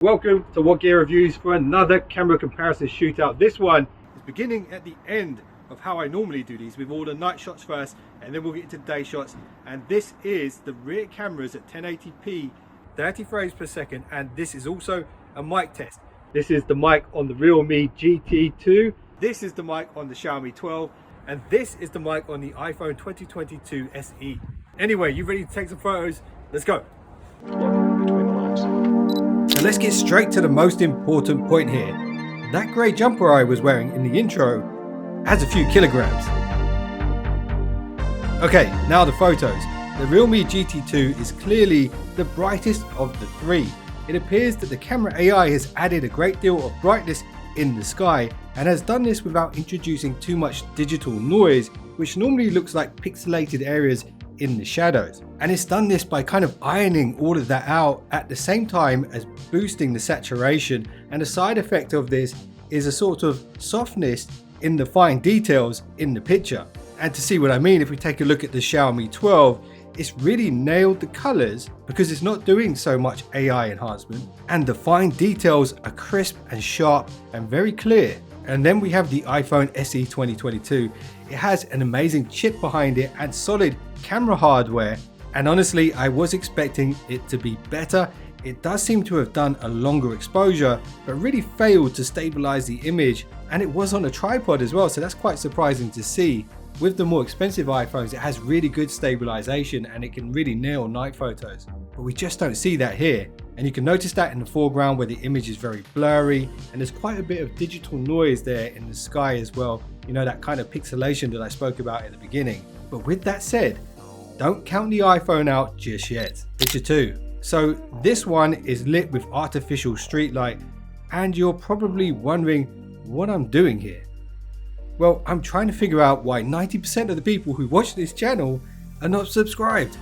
Welcome to WhatGear Reviews for another camera comparison shootout. This one is beginning at the end of how I normally do these, with all the night shots first and then we'll get into day shots. And this is the rear cameras at 1080p 30 frames per second, and this is also a mic test. This is the mic on the Realme GT2, this is the mic on the Xiaomi 12, and this is the mic on the iPhone 2022 SE. Anyway, you ready to take some photos? Let's go. So let's get straight to the most important point here. That grey jumper I was wearing in the intro has a few kilograms. Okay, now the photos. The Realme GT2 is clearly the brightest of the three. It appears that the camera AI has added a great deal of brightness in the sky and has done this without introducing too much digital noise, which normally looks like pixelated areas in the shadows. And it's done this by kind of ironing all of that out at the same time as boosting the saturation, and a side effect of this is a sort of softness in the fine details in the picture. And to see what I mean, if we take a look at the Xiaomi 12, it's really nailed the colors because it's not doing so much AI enhancement, and the fine details are crisp and sharp and very clear. And then we have the iPhone SE 2022. It has an amazing chip behind it and solid camera hardware, and honestly I was expecting it to be better. It does seem to have done a longer exposure but really failed to stabilize the image, and it was on a tripod as well, so that's quite surprising to see. With the more expensive iPhones, it has really good stabilization and it can really nail night photos, but we just don't see that here. And you can notice that in the foreground where the image is very blurry, and there's quite a bit of digital noise there in the sky as well, you know, that kind of pixelation that I spoke about at the beginning. But with that said, don't count the iPhone out just yet. Picture 2. So this one is lit with artificial street light, and you're probably wondering what I'm doing here. Well, I'm trying to figure out why 90% of the people who watch this channel are not subscribed.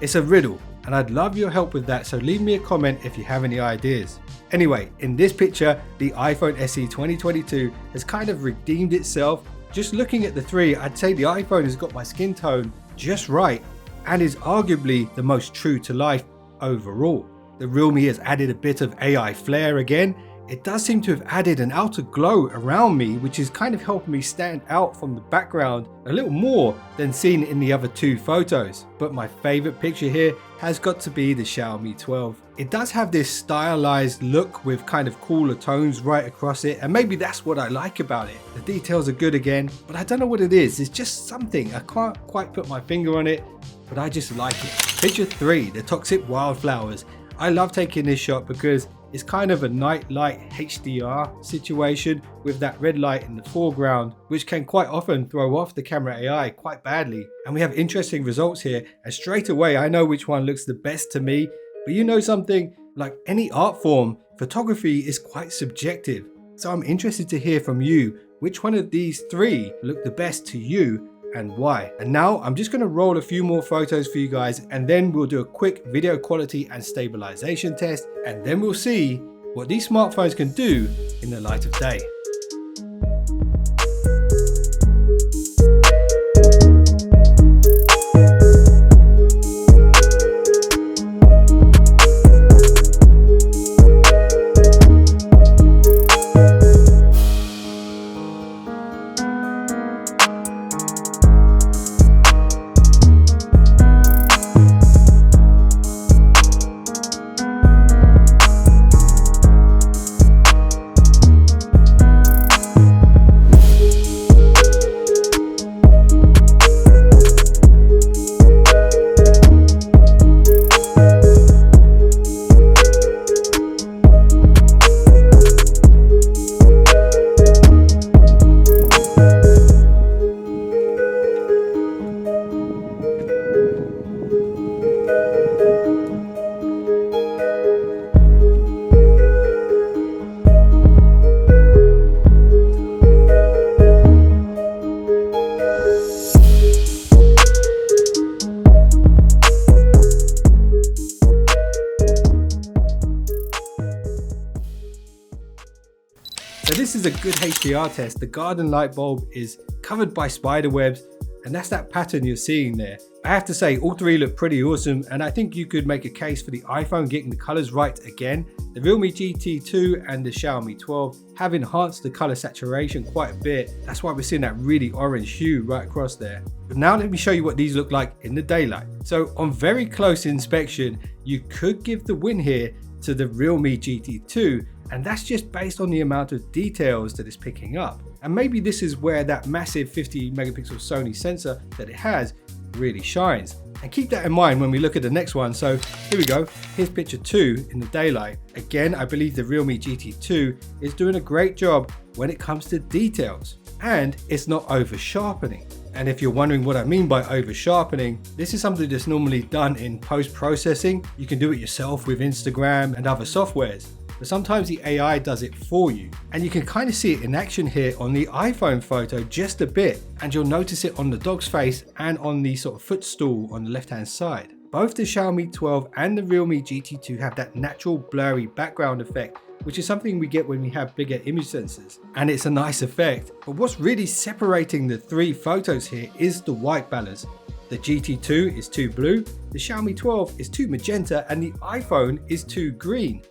It's a riddle, and I'd love your help with that, so leave me a comment if you have any ideas. Anyway, in this picture, the iPhone SE 2022 has kind of redeemed itself. Just looking at the three, I'd say the iPhone has got my skin tone just right and is arguably the most true to life overall. The Realme has added a bit of AI flair again. It does seem to have added an outer glow around me, which is kind of helping me stand out from the background a little more than seen in the other two photos. But my favorite picture here has got to be the Xiaomi 12. It does have this stylized look with kind of cooler tones right across it, and maybe that's what I like about it. The details are good again, but I don't know what it is. It's just something. I can't quite put my finger on it, but I just like it. Picture 3, the toxic wildflowers. I love taking this shot because it's kind of a night light HDR situation with that red light in the foreground, which can quite often throw off the camera AI quite badly. And we have interesting results here, and straight away I know which one looks the best to me. But you know something, like any art form, photography is quite subjective. So I'm interested to hear from you, which one of these three look the best to you and why. And now I'm just going to roll a few more photos for you guys, and then we'll do a quick video quality and stabilization test, and then we'll see what these smartphones can do in the light of day. So this is a good HDR test. The garden light bulb is covered by spider webs, and that's that pattern you're seeing there. I have to say all three look pretty awesome, and I think you could make a case for the iPhone getting the colors right again. The Realme GT2 and the Xiaomi 12 have enhanced the color saturation quite a bit. That's why we're seeing that really orange hue right across there. But now let me show you what these look like in the daylight. So on very close inspection, you could give the win here to the Realme GT2, and that's just based on the amount of details that it's picking up. And maybe this is where that massive 50 megapixel Sony sensor that it has really shines. And keep that in mind when we look at the next one. So here we go, here's picture 2 in the daylight. Again, I believe the Realme GT2 is doing a great job when it comes to details, and it's not over sharpening. And if you're wondering what I mean by over sharpening, this is something that's normally done in post-processing. You can do it yourself with Instagram and other softwares, but sometimes the AI does it for you. And you can kind of see it in action here on the iPhone photo just a bit, and you'll notice it on the dog's face and on the sort of footstool on the left hand side. Both the Xiaomi 12 and the Realme GT2 have that natural blurry background effect, which is something we get when we have bigger image sensors, and it's a nice effect. But what's really separating the three photos here is the white balance. The GT2 is too blue, the Xiaomi 12 is too magenta, and the iPhone is too green.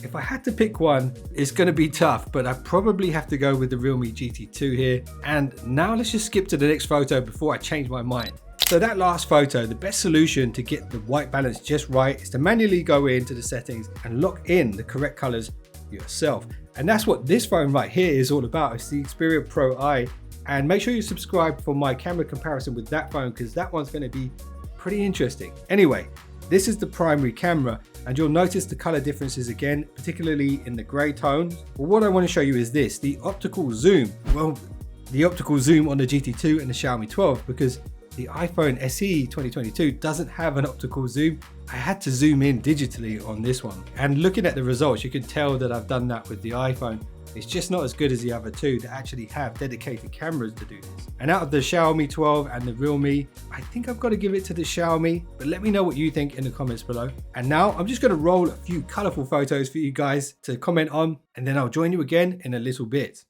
If I had to pick one, it's going to be tough, but I probably have to go with the Realme GT2 here. And now let's just skip to the next photo before I change my mind. So that last photo, the best solution to get the white balance just right is to manually go into the settings and lock in the correct colors yourself. And that's what this phone right here is all about. It's the Xperia Pro I. And make sure you subscribe for my camera comparison with that phone, because that one's going to be pretty interesting. Anyway, this is the primary camera, and you'll notice the color differences again, particularly in the gray tones. But what I want to show you is this, the optical zoom. Well, the optical zoom on the GT2 and the Xiaomi 12, because the iPhone SE 2022 doesn't have an optical zoom. I had to zoom in digitally on this one. And looking at the results, you can tell that I've done that with the iPhone. It's just not as good as the other two that actually have dedicated cameras to do this. And out of the Xiaomi 12 and the Realme, I think I've got to give it to the Xiaomi, but let me know what you think in the comments below. And now I'm just going to roll a few colorful photos for you guys to comment on, and then I'll join you again in a little bit.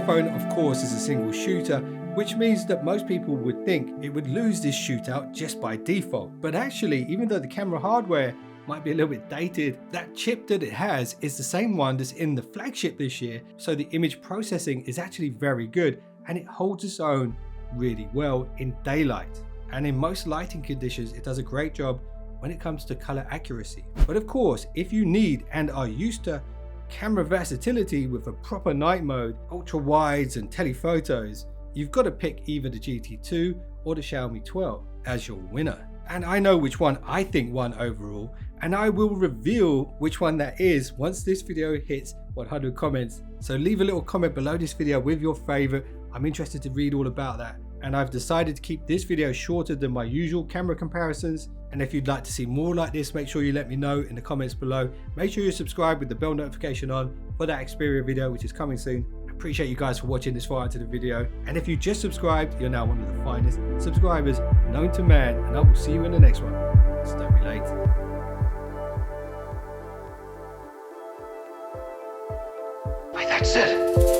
iPhone, of course, is a single shooter, which means that most people would think it would lose this shootout just by default. But actually, even though the camera hardware might be a little bit dated, that chip that it has is the same one that's in the flagship this year, so the image processing is actually very good, and it holds its own really well in daylight. And in most lighting conditions, it does a great job when it comes to color accuracy. But of course, if you need and are used to camera versatility with a proper night mode, ultra wides and telephotos, you've got to pick either the GT2 or the Xiaomi 12 as your winner. And I know which one I think won overall, and I will reveal which one that is once this video hits 100 comments. So leave a little comment below this video with your favorite. I'm interested to read all about that. And I've decided to keep this video shorter than my usual camera comparisons. And if you'd like to see more like this, make sure you let me know in the comments below. Make sure you subscribe with the bell notification on for that Xperia video, which is coming soon. I appreciate you guys for watching this far into the video. And if you just subscribed, you're now one of the finest subscribers known to man. And I will see you in the next one. So don't be late. That's it.